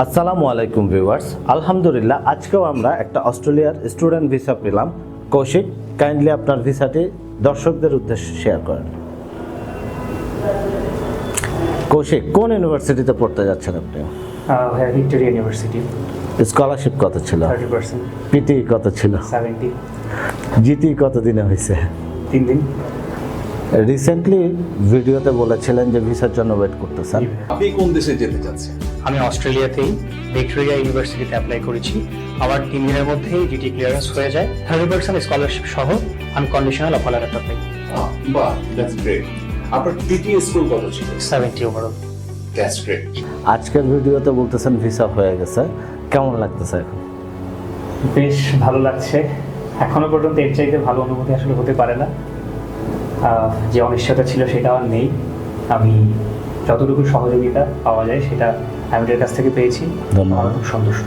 আসসালামু আলাইকুম ভিউয়ার্স, আলহামদুলিল্লাহ আজকেও আমরা একটা অস্ট্রেলিয়ার স্টুডেন্ট ভিসা পেলাম। কৌশিক, কাইন্ডলি আপনার ভিসাটি দর্শকদের উদ্দেশ্যে শেয়ার করেন। কৌশিক, কোন ইউনিভার্সিটিতে পড়তে যাচ্ছেন আপনি? Victoria university. স্কলারশিপ কত ছিল? 30%। পিটি কত ছিল? 70। জিটি কত দিনে হয়েছে? 3 দিন। রিসেন্টলি ভিডিওতে বলেছিলেন যে ভিসার জন্য ওয়েট করতেছেন। আপনি কোন দেশে যেতে চাচ্ছেন? আমি অস্ট্রেলিয়াতেই ভিক্টোরিয়া ইউনিভার্সিটিতে অ্যাপ্লাই করেছি। আমার 3 দিনের মধ্যেই জিটি ক্লিয়ারেন্স হয়ে যায়। 30% স্কলারশিপ সহ আমি কন্ডিশনাল অফার লেটারটা পাই। বাহ, দ্যাটস গ্রেট। আপনার পিটি স্কোর কত ছিল? 70 ওভারঅল। That's great. আজকের ভিডিওতে বলতেছেন ভিসা হয়ে গেছে, কেমন লাগতেছে এখন? বেশ ভালো লাগছে। এখনো পর্যন্ত এর চাইতে ভালো অনুভূতি আসলে হতে পারে না। যে অনিশ্চয়তা ছিল সেটা আর নেই। আমি যতটুকু সহযোগিতা পাওয়া যায় সেটা ফ্যামিলির কাছ থেকে পেয়েছি। ধন্যবাদ। আমার খুব সন্তুষ্ট।